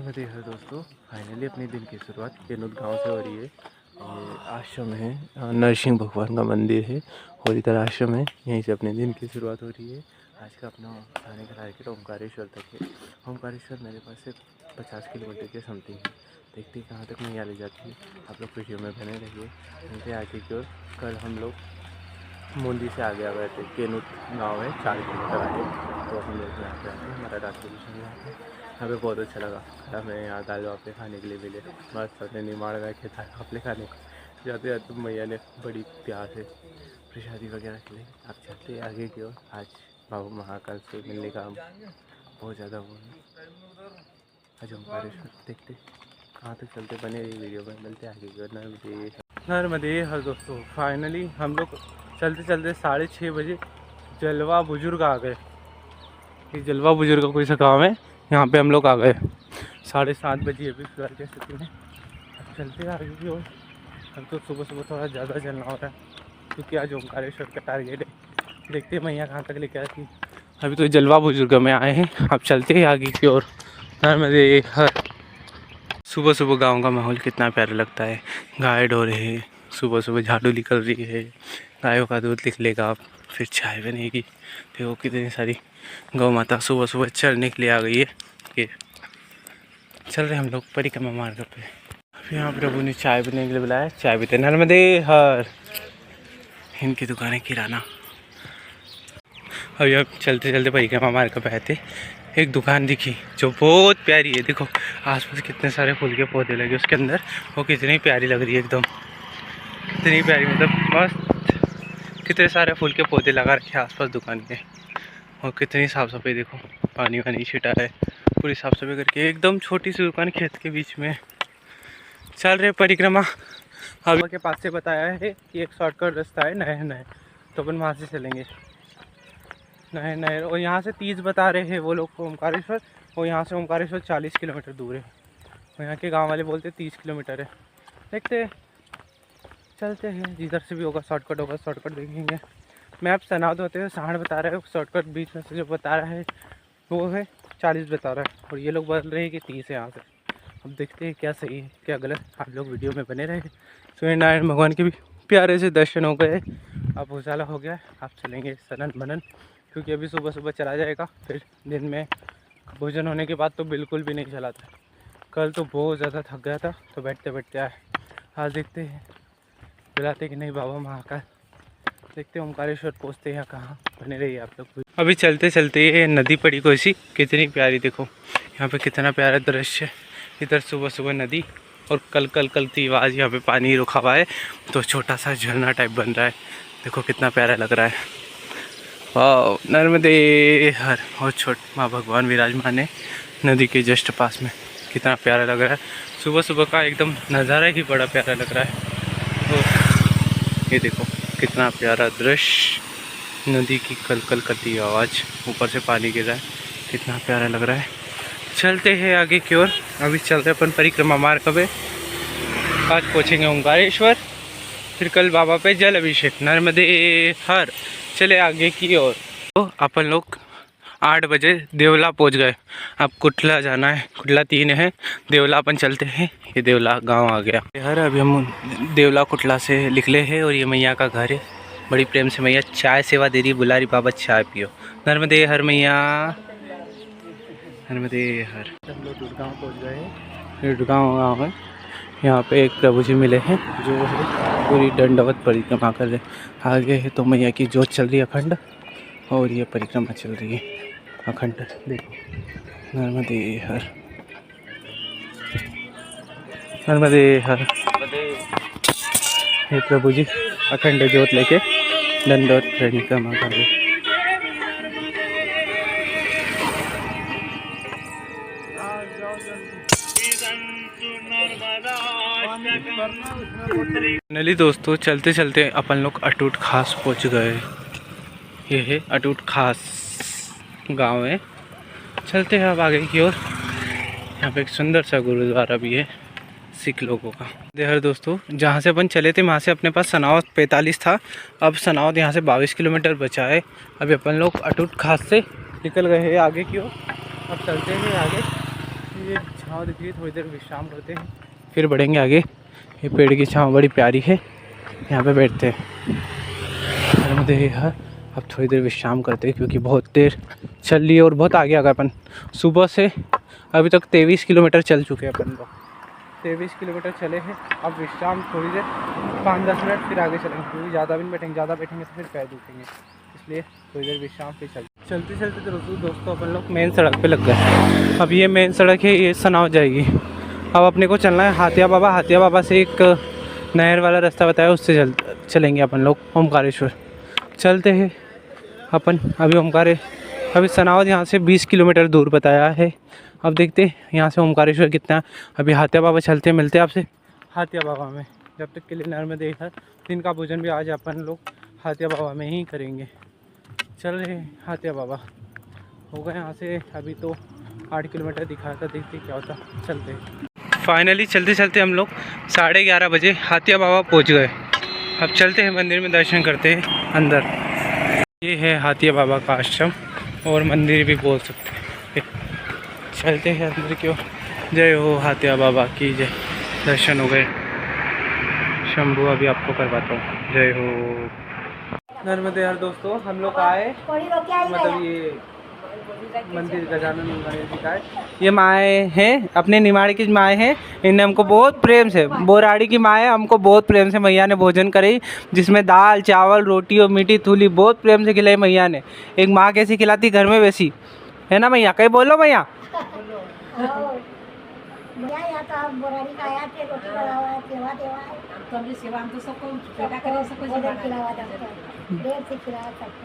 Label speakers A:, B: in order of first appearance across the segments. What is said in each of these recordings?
A: नर्मदे हर दोस्तों, फाइनली अपने दिन की शुरुआत केनुत गांव से हो रही है। ये आश्रम है, नरसिंह भगवान का मंदिर है और इधर आश्रम है। यहीं से अपने दिन की शुरुआत हो रही है। आज का अपना आने का टारगेट ओमकारेश्वर तक है। ओमकारेश्वर मेरे पास से 50 किलोमीटर के समथिंग है। देखते हैं कहाँ तक नहीं ले जाती है। आप लोग वीडियो में बने रहिए। चलते आगे की ओर। कल हम लोग मूंदी से आगे आ गए थे। केनुत गाँव है 4 किलोमीटर आगे, तो हम लोग यहाँ पे आते हैं। हमारा रास्ते भी यहाँ पे बहुत अच्छा लगा। हमें यहाँ दाल वापे खाने के लिए मिले। मस्त अपने निमाड़ गए थे दाल वापले खाने को। जाते जाते मैया ने बड़ी प्यार से प्रसादी वगैरह खिलाई। आप चलते आगे की ओर। आज बाबा महाकाल से मिलने का बहुत ज़्यादा वो है। आज ओमकारेश्वर देखते कहाँ तक चलते, बने रही वीडियो में। मिलते आगे की ओर। नर्मदे हर दोस्तों, फाइनली हम लोग चलते चलते 6:30 बजे जलवा बुजुर्ग आ गए। ये जलवा बुजुर्ग का कोई सा गाँव है, यहाँ पे हम लोग आ गए 7:30 बजे अभी फिलहाल की स्थिति में। अब चलते आगे की ओर। हम तो सुबह सुबह थोड़ा ज़्यादा चलना हो रहा है क्योंकि आज ओमकारेश्वर का टारगेट है। देखते हैं मैया कहाँ तक लेके आती। अभी तो जलवा बुजुर्ग में आए हैं। अब चलते हैं आगे की ओर। नर्मदे हर। सुबह सुबह गांव का माहौल कितना प्यारा लगता है। गाय ढो रहे हैं, सुबह सुबह झाड़ू निकल रही है, गायों का दूध निकलेगा, फिर चाय बनेगी। देखो कितनी सारी गौ माता सुबह सुबह चढ़ने के लिए आ गई है। कि चल रहे हम लोग परिक्रमा मार्ग पे। फिर यहाँ प्रभु ने चाय पीने के लिए बुलाया। चाय पीते। नर्मदे हर। इनकी दुकान है किराना। अभी अब चलते चलते परिक्रमा मार्ग पे आए थे। एक दुकान दिखी जो बहुत प्यारी है। देखो आसपास कितने सारे फूल के पौधे लगे उसके अंदर। वो कितनी प्यारी लग रही है एकदम, कितनी प्यारी, मतलब मस्त। कितने सारे फूल के पौधे लगा रखे आसपास दुकान के। और कितनी साफ़ सफाई, देखो पानी वानी छिटा है, पूरी साफ़ सफाई करके। एकदम छोटी सी दुकान खेत के बीच में। चल रहे परिक्रमा। हवा के पास से बताया है कि एक शॉर्टकट रास्ता है नए नए, तो अपन वहाँ से चलेंगे नए नए। और यहाँ से 30 बता रहे हैं वो लोग ओमकारेश्वर, और यहाँ से ओमकारेश्वर 40 किलोमीटर दूर है। और यहाँ के गांव वाले बोलते 30 किलोमीटर है। देखते चलते हैं, जिधर से भी होगा शॉर्टकट होगा, शॉर्टकट देखेंगे। मैप सनाद होते हुए 60 बता रहे हैं, शॉर्टकट बीच में से जो बता रहा है वो है 40 बता रहा है, और ये लोग बोल रहे हैं कि 30 है यहाँ से। अब देखते हैं क्या सही है क्या गलत। आप लोग वीडियो में बने रहे। सूर्यनारायण भगवान के भी प्यारे से दर्शन हो गए। अब उजाला हो गया। आप चलेंगे सनन मनन, क्योंकि अभी सुबह सुबह चला जाएगा। फिर दिन में भोजन होने के बाद तो बिल्कुल भी नहीं चला था। कल तो बहुत ज़्यादा थक गया था, तो बैठते बैठते आए। आज देखते हैं बुलाते कि नहीं बाबा महाकाल। देखते हैं ओमकारेश्वर पहुँचते हैं कहाँ। बने रहिए आप लोग। अभी चलते चलते ये नदी पड़ी कोई सी, कितनी प्यारी। देखो यहाँ पे कितना प्यारा दृश्य है। इधर सुबह सुबह नदी और कल कल कलती आवाज़। यहाँ पे पानी रुका हुआ है तो छोटा सा झरना टाइप बन रहा है। देखो कितना प्यारा लग रहा है। वाह नर्मदे हर। और छोट माँ भगवान विराजमान है नदी के जस्ट पास में। कितना प्यारा लग रहा है। सुबह सुबह का एकदम नज़ारा ही बड़ा प्यारा लग रहा है। तो ये देखो कितना प्यारा दृश्य। नदी की कल कल करती आवाज़, ऊपर से पानी गिर रहा है, कितना प्यारा लग रहा है। चलते हैं आगे की ओर। अभी चलते अपन परिक्रमा मार्ग पे। आज पहुँचेंगे ओमकारेश्वर, फिर कल बाबा पे जल अभिषेक। नर्मदे हर। चले आगे की ओर। तो अपन लोग 8 बजे देवला पहुंच गए। अब कुटला जाना है। कुटला 3 है, देवला अपन चलते हैं। ये देवला गांव आ गया हर। अभी हम देवला कुटला से निकले हैं और ये मैया का घर है। बड़ी प्रेम से मैया चाय सेवा दे रही, बुला रही बाबा चाय पियो। नर्मदे हर मैया। नर्मदे हर। हम लोग दुर्गांव पहुँच गए हैं। दुर्गांव गाँव है। यहाँ पे एक प्रभु जी मिले हैं जो है पूरी दंडवत परिक्रमा कर रहे। आगे है तो मैया की जोत चल रही है अखंड, और ये परिक्रमा चल रही है अखंड। देखो नर्मदे हर। नर्मदे हर। ये प्रभु जी अखंड जोत लेके दंडवत परिक्रमा कर रहे। फाइनली दोस्तों चलते चलते अपन लोग अटूट खास पहुंच गए। ये है अटूट खास गांव है। चलते हैं अब आगे की ओर। यहाँ पे एक सुंदर सा गुरुद्वारा भी है सिख लोगों का। देहर दोस्तों, जहाँ से अपन चले थे वहाँ से अपने पास सनावत 45 था। अब सनावत यहाँ से 22 किलोमीटर बचा है। अभी अपन लोग अटूट खास से निकल गए हैं आगे की ओर। अब चलते हैं आगे। ये छाँव दिख रही है, थोड़ी देर विश्राम करते हैं फिर बढ़ेंगे आगे। ये पेड़ की छाँव बड़ी प्यारी है, यहाँ पे बैठते हैं। अब थोड़ी देर विश्राम करते हैं क्योंकि बहुत देर चल रही है और बहुत आगे आ गए अपन। सुबह से अभी तक 23 किलोमीटर चल चुके हैं अपन लोग, 23 किलोमीटर चले हैं। अब विश्राम थोड़ी देर 5-10 मिनट फिर आगे चलेंगे क्योंकि ज़्यादा भी नहीं बैठेंगे, ज़्यादा बैठेंगे तो फिर पैर दुखेंगे, इसलिए थोड़ी देर विश्राम फिर चलते चलते तो दोस्तों अपन लोग मेन सड़क पे लग गए। अब ये मेन सड़क है, ये सनाव जाएगी। अब अपने को चलना है हाथिया बाबा से एक नहर वाला रास्ता बताया, उससे चलेंगे अपन लोग ओमकारेश्वर। चलते हैं अपन अभी सनावद यहाँ से 20 किलोमीटर दूर बताया है। अब देखते हैं यहाँ से ओमकारेश्वर कितना है। अभी हाथिया बाबा चलते हैं, मिलते हैं आपसे हाथिया बाबा में। जब तक के लिए नर्मदे हर दिन का भोजन भी आज अपन लोग हाथिया बाबा में ही करेंगे। चल रहे हाथिया बाबा हो गए यहाँ से, अभी तो 8 किलोमीटर दिखाया था, देखते क्या होता। चलते फाइनली चलते चलते हम लोग 11:30 बजे हाथिया बाबा पहुँच गए। अब चलते हैं मंदिर में, दर्शन करते हैं अंदर। ये है हाथिया बाबा का आश्रम और मंदिर भी बोल सकते हैं। चलते हैं अंदर की ओर। जय हो हाथिया बाबा की जय। दर्शन हो गए। शंभू अभी आपको करवाता हूँ। जय हो नर्मदे हर। दोस्तों हम लोग आए, मतलब ये मंदिर गजानन गणेश जी का है। ये माए हैं, अपने निमाड़ी की माए हैं। इन्हें हमको बहुत प्रेम से, बोराड़ी की माए हमको बहुत प्रेम से मैया ने भोजन कराई, जिसमें दाल चावल रोटी और मीठी थूली बहुत प्रेम से खिलाई मैया ने। एक माँ कैसी खिलाती घर में वैसी, है ना मैया? कहीं बोलो मैया।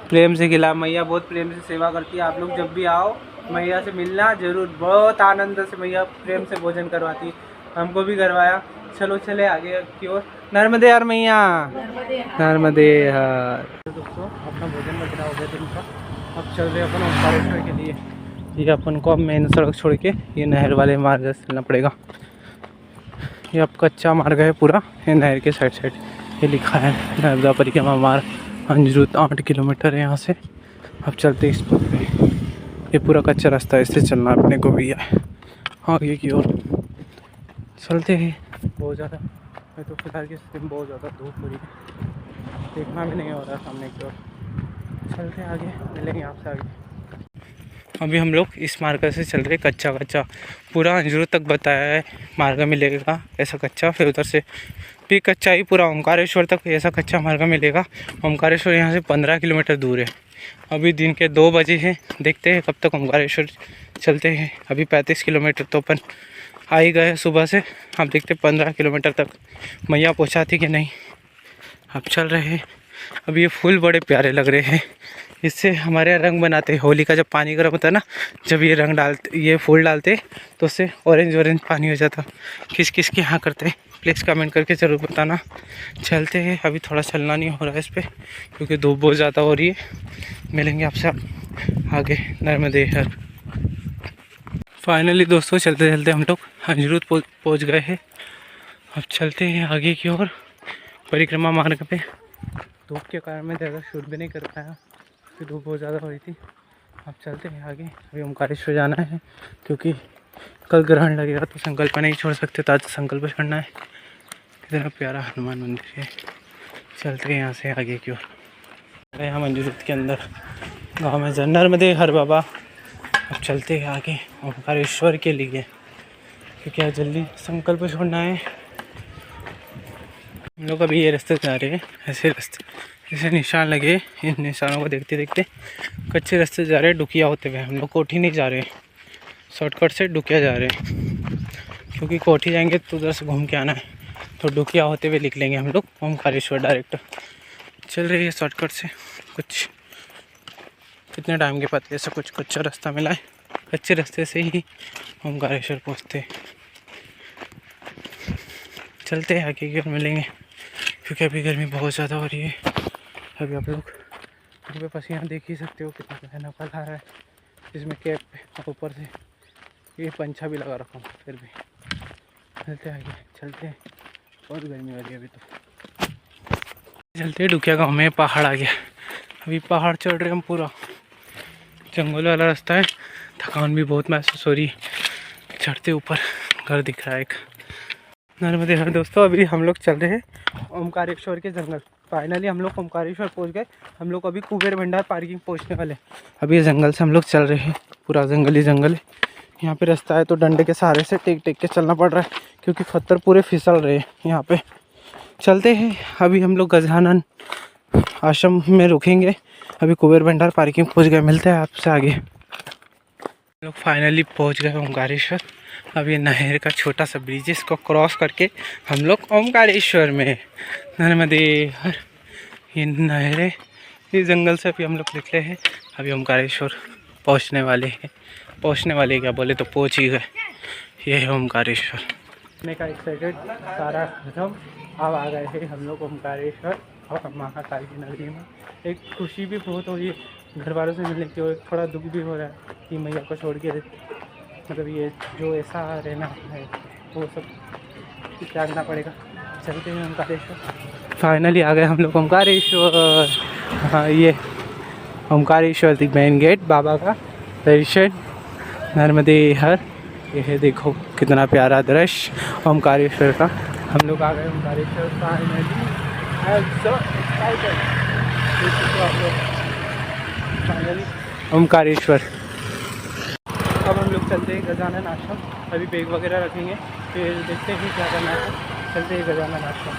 A: प्रेम से खिला मैया, बहुत प्रेम से सेवा करती है। आप लोग जब भी आओ मैया से मिलना जरूर, बहुत आनंद से मैया प्रेम से भोजन करवाती, हमको भी करवाया। चलो चले आगे की ओर। नर्मदे हर मैया, नर्मदे हर। दोस्तों अपना भोजन वगैरह हो गया दिन का, अब चल रहे अपन ओमकारेश्वर के लिए। ये अपन को अब मेन सड़क छोड़ के ये नहर वाले मार्ग से चलना पड़ेगा। ये अब कच्चा मार्ग है पूरा, ये नहर के साइड ये लिखा है नर्मदा परिक्रमा मार्ग अंजरूत 8 किलोमीटर है यहाँ से। अब चलते इस पर पे, ये पूरा कच्चा रास्ता है, इससे चलना अपने को भी है आगे की ओर। चलते हैं। बहुत ज़्यादा मैं तो फिलहाल की स्थिति में बहुत ज़्यादा धूप हो रही है, देखना भी नहीं हो रहा सामने की ओर। चलते आगे, मिलेंगे आपसे आगे। अभी हम लोग इस मार्ग से चल रहे, कच्चा पूरा अंजूर तक बताया है मार्ग मिलेगा ऐसा कच्चा, फिर उधर से भी कच्चा ही पूरा ओमकारेश्वर तक ऐसा कच्चा मार्ग मिलेगा। ओमकारेश्वर यहाँ से 15 किलोमीटर दूर है। अभी दिन के 2 बजे हैं, देखते हैं कब तक ओमकारेश्वर चलते हैं। अभी 35 किलोमीटर तो अपन आ ही गए सुबह से। अब देखते 15 किलोमीटर तक मैया पहुँचाती कि नहीं। अब चल रहे हैं। अब ये फूल बड़े प्यारे लग रहे हैं, इससे हमारे यहाँ रंग बनाते हैं। होली का जब पानी गर्म होता है ना, जब ये रंग डालते, ये फूल डालते तो उससे ऑरेंज पानी हो जाता। किस किस के यहाँ करते हैं प्लीज़ कमेंट करके ज़रूर बताना। चलते हैं, अभी थोड़ा चलना नहीं हो रहा है इस पर क्योंकि धूप बहुत ज़्यादा हो रही है। मिलेंगे आपसे आगे नर्मदे हर। फाइनली दोस्तों चलते चलते हम लोग अंजरूत पहुँच गए हैं। अब चलते हैं आगे की ओर परिक्रमा मार्ग पे। धूप के कारण मैं ज़्यादा शूट भी नहीं कर पाया, फिर धूप बहुत ज़्यादा हो रही थी। अब चलते हैं आगे। अभी ओमकारेश्वर जाना है क्योंकि कल ग्रहण लगेगा तो संकल्प नहीं छोड़ सकते, तो आज संकल्प छोड़ना है। कितना प्यारा हनुमान मंदिर है। चलते हैं यहाँ से आगे की ओर। हम अंजरूत के अंदर गाँव में नर्मदे हर बाबा। अब चलते हैं आगे ओमकारेश्वर के लिए क्योंकि आज जल्दी संकल्प छोड़ना है। हम लोग अभी ये रास्ते जा रहे हैं, ऐसे रास्ते जैसे निशान लगे, इन निशानों को देखते देखते कच्चे रास्ते जा रहे हैं डुकिया होते हुए। हम लोग कोठी नहीं जा रहे, शॉर्टकट से डुकिया जा रहे हैं क्योंकि कोठी जाएंगे तो उधर से घूम के आना है, तो डुकिया होते हुए निकलेंगे हम लोग ओमकारेश्वर डायरेक्ट। चल रही है शॉर्टकट से। कुछ कितने टाइम के बाद ऐसा कुछ कच्चा रास्ता मिला है, कच्चे रास्ते से ही ओमकारेश्वर पहुँचते। चलते हैं आगे की ओर, मिलेंगे क्योंकि अभी गर्मी बहुत ज़्यादा हो रही है। अभी आप लोग पे पसीना देख ही सकते हो कितना पसीना फल आ रहा है, इसमें कैप पे ऊपर से ये पंछा भी लगा रखा हूँ, फिर भी चलते आगे। चलते हैं, बहुत गर्मी हो रही है अभी तो। चलते डुकिया गाँव में पहाड़ आ गया। अभी पहाड़ चढ़ रहे हम, पूरा जंगल वाला रास्ता है, थकान भी बहुत महसूस हो रही है। चढ़ते ऊपर घर दिख रहा है एक नर्मदे हर। दोस्तों अभी हम लोग चल रहे हैं ओमकारेश्वर के जंगल। फाइनली हम लोग ओमकारेश्वर पहुंच गए। हम लोग अभी कुबेर भंडार पार्किंग पहुंचने वाले। अभी ये जंगल से हम लोग चल रहे हैं, पूरा जंगल ही जंगल है। यहाँ पे रास्ता है तो डंडे के सहारे से टेक टेक के चलना पड़ रहा है क्योंकि पत्थर पूरे फिसल रहे हैं। यहाँ पे चलते हैं। अभी हम लोग गजानन आश्रम में रुकेंगे। अभी कुबेर भंडार पार्किंग पहुँच गए, मिलते हैं आपसे आगे। हम लोग फाइनली पहुँच गए ओमकारेश्वर। अब ये नहर का छोटा सा ब्रिज, इसको क्रॉस करके हम लोग ओमकारेश्वर में नर्मदे हर। ये नहर है, इस जंगल से अभी हम लोग निकले हैं। अभी ओमकारेश्वर पहुंचने वाले हैं। पहुंचने वाले क्या बोले तो पहुंच ही गए। ये है ओमकारेश्वर। मैं का एक्साइटेड सारा खत्म। अब आ गए हैं हम लोग ओमकारेश्वर और महाकाल की नगरी में। एक खुशी भी बहुत हो रही है घर वालों से मिलने की, और थोड़ा दुख भी हो रहा है कि मैया को छोड़ के मतलब ये जो ऐसा रहना है वो सब त्यागना पड़ेगा। चलते हैं ओमकारेश्वर। फाइनली आ गए हम लोग ओमकारेश्वर। हाँ ये ओमकारेश्वर दी मेन गेट, बाबा का दर्शन नर्मदे हर। ये है देखो कितना प्यारा दृश्य ओमकारेश्वर का। हम लोग आ गए ओमकारेश्वर। फाइनली ओमकारेश्वर। अब हम लोग चलते हैं गजानन आश्रम। अभी बैग वगैरह रखेंगे, फिर देखते हैं क्या करना है। चलते हैं गजानन आश्रम।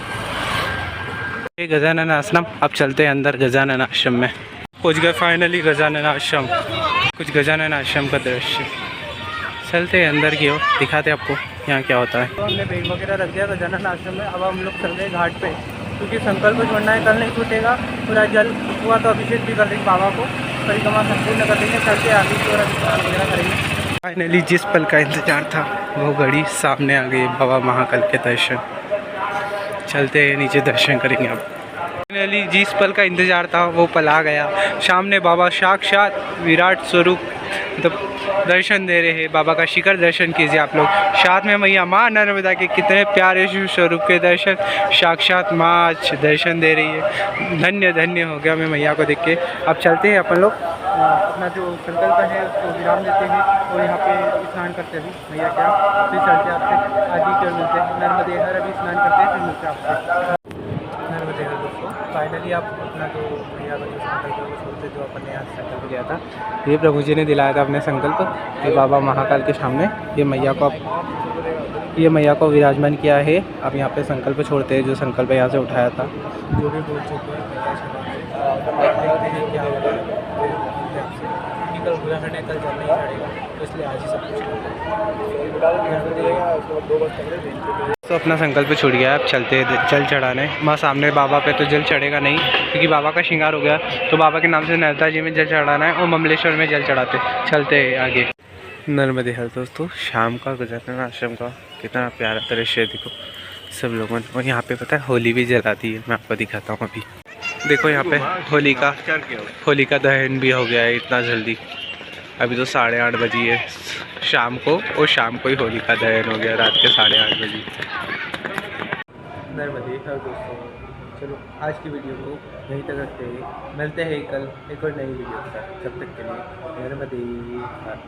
A: ये गजानन आश्रम। अब चलते हैं अंदर गजानन आश्रम में। पहुँच गए फाइनली गजानन आश्रम। कुछ गजानन आश्रम का दृश्य। चलते हैं अंदर की ओर, दिखाते हैं आपको यहाँ क्या होता है। तो हमने बैग वगैरह रख दिया गजानन आश्रम में। अब हम लोग चल रहे हैं घाट पे क्योंकि संकल्प छोड़ना है, कल नहीं छूटेगा। पूरा जल हुआ तो अभिषेक भी कर देंगे बाबा को, परिक्रमा संपूर्ण कर देंगे। चलते आगे की ओर स्नान वगैरह करेंगे। फाइनली जिस पल का इंतजार था वो घड़ी सामने आ गई, बाबा महाकाल के दर्शन। चलते हैं नीचे दर्शन करेंगे। अब फाइनली जिस पल का इंतजार था वो पल आ गया। सामने बाबा साक्षात विराट स्वरूप मतलब दर्शन दे रहे हैं। बाबा का शिखर दर्शन कीजिए आप लोग। साथ में मैया माँ नर्मदा के कितने प्यारे शिव स्वरूप के दर्शन, साक्षात माँ आज दर्शन दे रही है। धन्य धन्य हो गया मैं मैया को देख के। अब चलते हैं अपन लोग अपना जो संकल्प है उसको विराम देते हैं और यहाँ पे स्नान करते हैं मैया क्या। फिर चलते आपसे आगे की ओर मिलते हैं। नर्मदे हर अभी स्नान करते हैं, फिर मिलते हैं आपसे नर्मदे हर। दोस्तों फाइनली आप अपना जो मैया का जो संकल्प है वो छोड़ते, जो अपन ने आज संकल्प लिया था, ये प्रभु जी ने दिलाया था अपने संकल्प। ये बाबा महाकाल के सामने ये मैया को विराजमान किया है। अब यहाँ पे संकल्प छोड़ते हैं, जो संकल्प यहाँ से उठाया था, जो भी बोल चुके हैं देखते हैं क्या होगा। कल बुरा है, कल जल नहीं चढ़ेगा, तो इसलिए आज ही सब कुछ तो अपना संकल्प छूट गया। अब चलते हैं जल चढ़ाने। माँ सामने बाबा पे तो जल चढ़ेगा नहीं क्योंकि बाबा का श्रृंगार हो गया, तो बाबा के नाम से नर्मदा जी में जल चढ़ाना है और ममलेश्वर में जल चढ़ाते। चलते हैं आगे नर्मदे हर। दोस्तों शाम का गजानन आश्रम का कितना प्यारा दृश्य है, देखो सब लोगों ने। और यहाँ पे पता है होली भी जलाती है, मैं आपको दिखाता हूँ। अभी देखो यहाँ पे होलिका दहन भी हो गया है इतना जल्दी। अभी तो 8:30 बजी है शाम को, और शाम को ही होलिका दहन हो गया, रात के 8:30 बजे। नर्मदे हर। दोस्तों चलो आज की वीडियो को यहीं तक रखते हैं, मिलते हैं कल एक और नई वीडियो के साथ। जब तक के लिए नर्मदे हर।